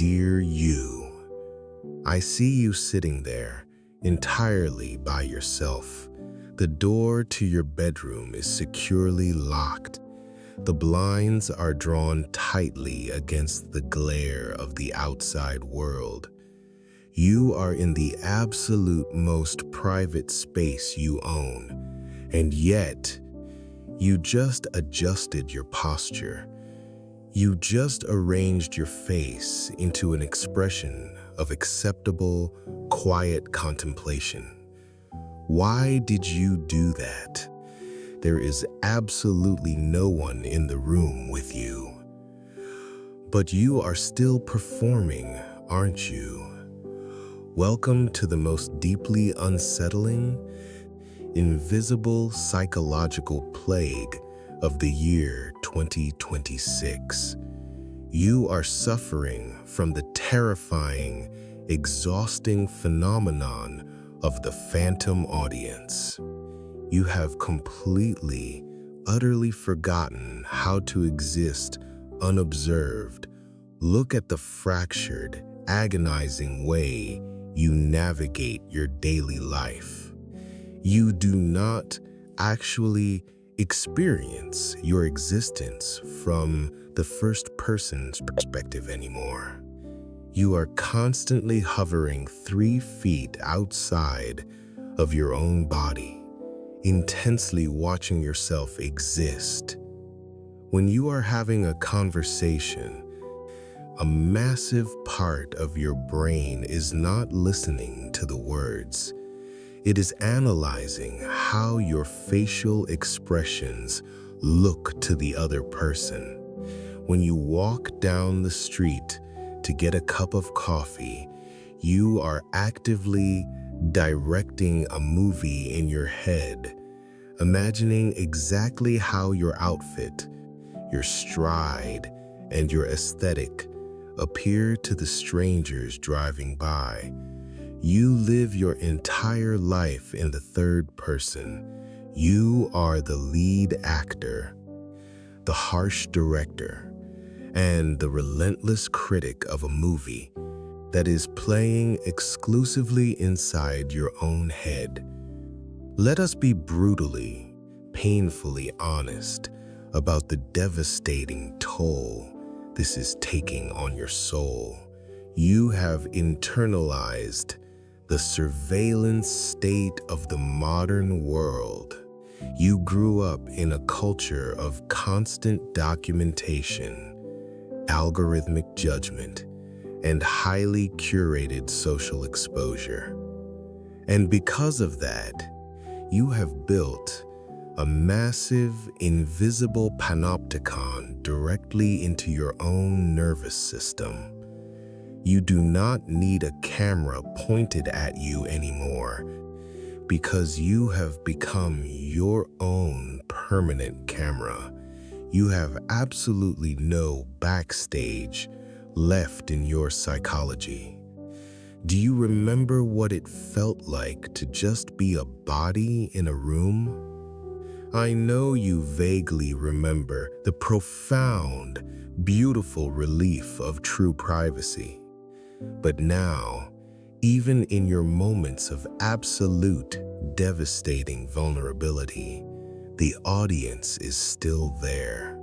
Dear you, I see you sitting there, entirely by yourself. The door to your bedroom is securely locked. The blinds are drawn tightly against the glare of the outside world. You are in the absolute most private space you own, and yet, you just adjusted your posture. You just arranged your face into an expression of acceptable, quiet contemplation. Why did you do that? There is absolutely no one in the room with you. But you are still performing, aren't you? Welcome to the most deeply unsettling, invisible psychological plague of the year 2026. You are suffering from the terrifying, exhausting phenomenon of the phantom audience. You have completely, utterly forgotten how to exist unobserved. Look at the fractured, agonizing way you navigate your daily life. You do not actually experience your existence from the first person's perspective anymore. You are constantly hovering 3 feet outside of your own body, intensely watching yourself exist. When you are having a conversation, a massive part of your brain is not listening to the words. It is analyzing how your facial expressions look to the other person. When you walk down the street to get a cup of coffee, you are actively directing a movie in your head, imagining exactly how your outfit, your stride, and your aesthetic appear to the strangers driving by. You live your entire life in the third person. You are the lead actor, the harsh director, and the relentless critic of a movie that is playing exclusively inside your own head. Let us be brutally, painfully honest about the devastating toll this is taking on your soul. You have internalized the surveillance state of the modern world. You grew up in a culture of constant documentation, algorithmic judgment, and highly curated social exposure. And because of that, you have built a massive, invisible panopticon directly into your own nervous system. You do not need a camera pointed at you anymore because you have become your own permanent camera. You have absolutely no backstage left in your psychology. Do you remember what it felt like to just be a body in a room? I know you vaguely remember the profound, beautiful relief of true privacy. But now, even in your moments of absolute, devastating vulnerability, the audience is still there.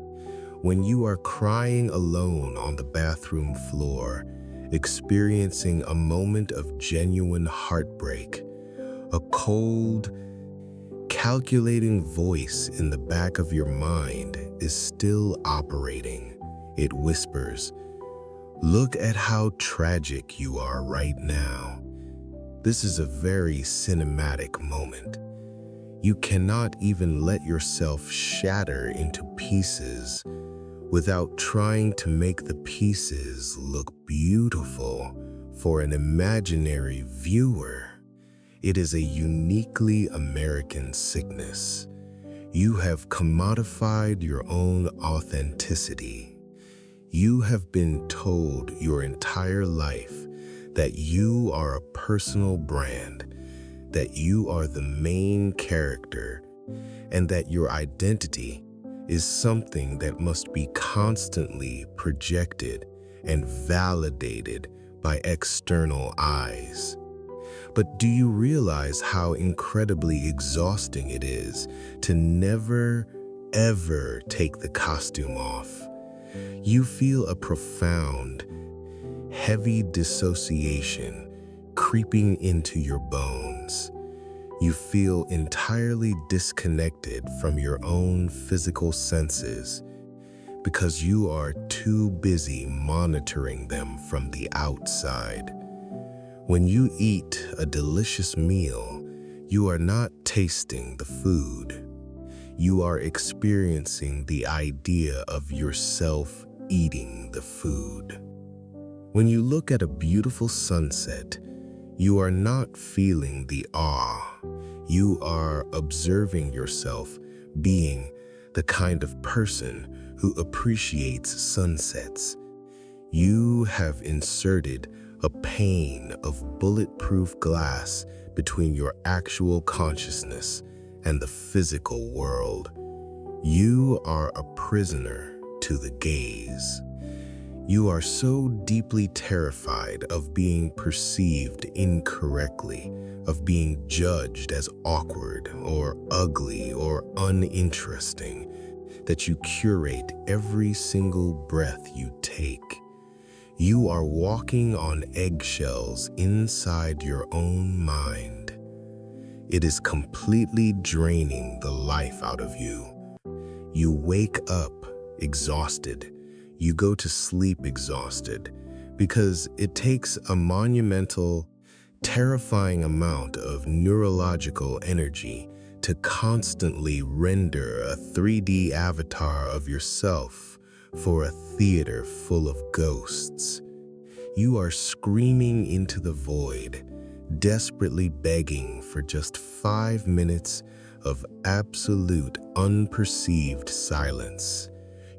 When you are crying alone on the bathroom floor, experiencing a moment of genuine heartbreak, a cold, calculating voice in the back of your mind is still operating. It whispers, "Look at how tragic you are right now." This is a very cinematic moment. You cannot even let yourself shatter into pieces without trying to make the pieces look beautiful for an imaginary viewer. It is a uniquely American sickness. You have commodified your own authenticity. You have been told your entire life that you are a personal brand, that you are the main character, and that your identity is something that must be constantly projected and validated by external eyes. But do you realize how incredibly exhausting it is to never, ever take the costume off? You feel a profound, heavy dissociation creeping into your bones. You feel entirely disconnected from your own physical senses because you are too busy monitoring them from the outside. When you eat a delicious meal, you are not tasting the food. You are experiencing the idea of yourself eating the food. When you look at a beautiful sunset, you are not feeling the awe. You are observing yourself being the kind of person who appreciates sunsets. You have inserted a pane of bulletproof glass between your actual consciousness and the physical world. You are a prisoner to the gaze. You are so deeply terrified of being perceived incorrectly, of being judged as awkward or ugly or uninteresting, that you curate every single breath you take. You are walking on eggshells inside your own mind. It is completely draining the life out of you. You wake up exhausted. You go to sleep exhausted because it takes a monumental, terrifying amount of neurological energy to constantly render a 3D avatar of yourself for a theater full of ghosts. You are screaming into the void, desperately begging for just 5 minutes of absolute unperceived silence.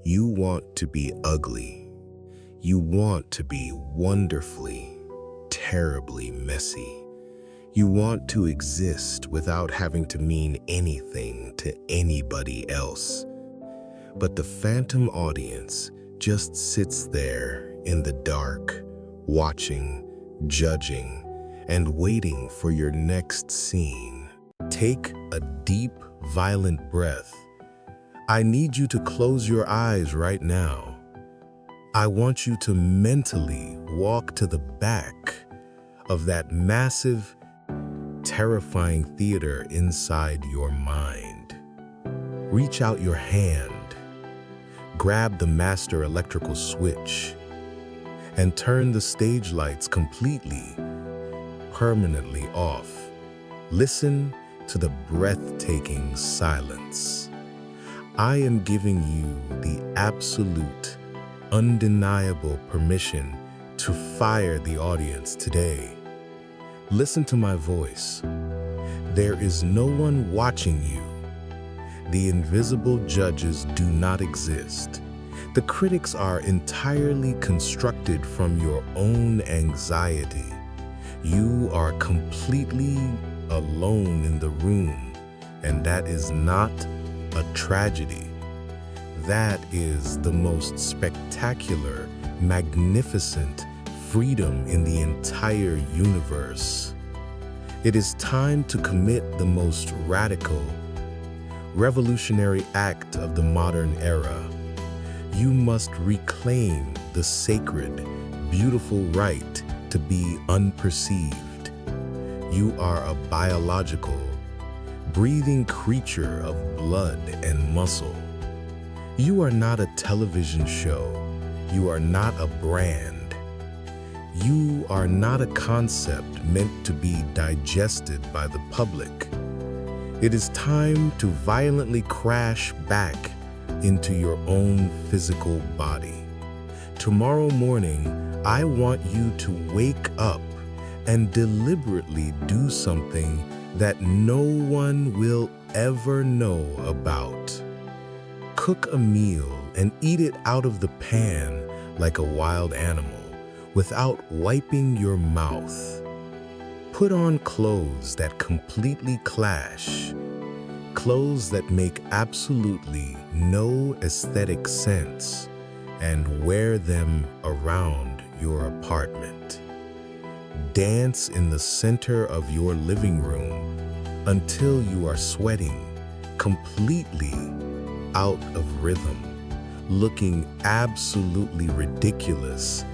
You want to be ugly. You want to be wonderfully, terribly messy. You want to exist without having to mean anything to anybody else. But the phantom audience just sits there in the dark, watching, judging, and waiting for your next scene. Take a deep, violent breath. I need you to close your eyes right now. I want you to mentally walk to the back of that massive, terrifying theater inside your mind. Reach out your hand, grab the master electrical switch, and turn the stage lights completely, permanently off. Listen to the breathtaking silence. I am giving you the absolute, undeniable permission to fire the audience today. Listen to my voice. There is no one watching you. The invisible judges do not exist. The critics are entirely constructed from your own anxiety. You are completely alone in the room, and that is not a tragedy. That is the most spectacular, magnificent freedom in the entire universe. It is time to commit the most radical, revolutionary act of the modern era. You must reclaim the sacred, beautiful right to be unperceived. You are a biological, breathing creature of blood and muscle. You are not a television show. You are not a brand. You are not a concept meant to be digested by the public. It is time to violently crash back into your own physical body. Tomorrow morning, I want you to wake up and deliberately do something that no one will ever know about. Cook a meal and eat it out of the pan like a wild animal without wiping your mouth. Put on clothes that completely clash, clothes that make absolutely no aesthetic sense, and wear them around your apartment. Dance in the center of your living room until you are sweating completely out of rhythm, looking absolutely ridiculous,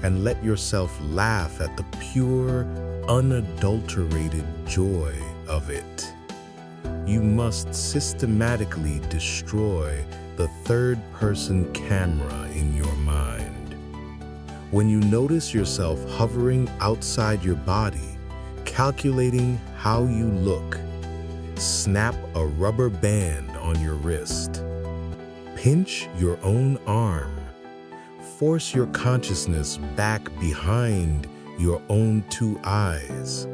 and let yourself laugh at the pure, unadulterated joy of it. You must systematically destroy the third-person camera in your mind. When you notice yourself hovering outside your body, calculating how you look, snap a rubber band on your wrist. Pinch your own arm. Force your consciousness back behind your own two eyes.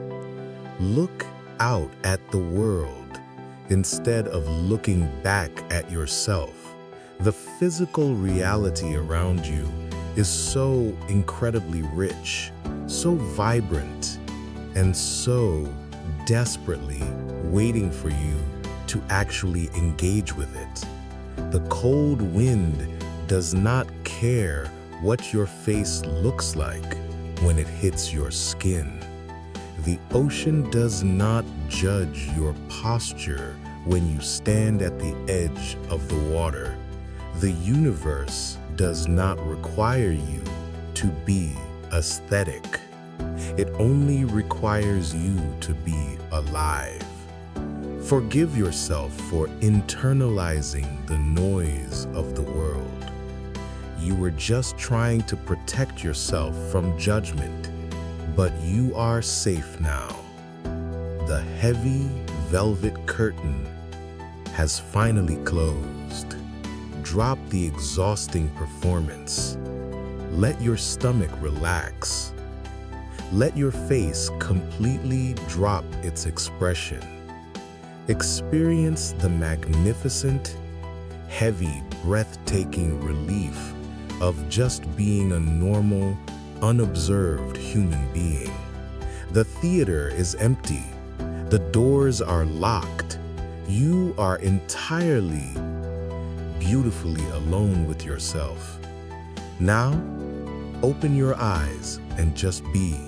Look out at the world instead of looking back at yourself. The physical reality around you is so incredibly rich, so vibrant, and so desperately waiting for you to actually engage with it. The cold wind does not care what your face looks like when it hits your skin. The ocean does not judge your posture when you stand at the edge of the water. The universe does not require you to be aesthetic. It only requires you to be alive. Forgive yourself for internalizing the noise of the world. You were just trying to protect yourself from judgment, but you are safe now. The heavy velvet curtain has finally closed. Drop the exhausting performance. Let your stomach relax. Let your face completely drop its expression. Experience the magnificent, heavy, breathtaking relief of just being a normal, unobserved human being. The theater is empty. The doors are locked. You are entirely, beautifully alone with yourself. Now, open your eyes and just be.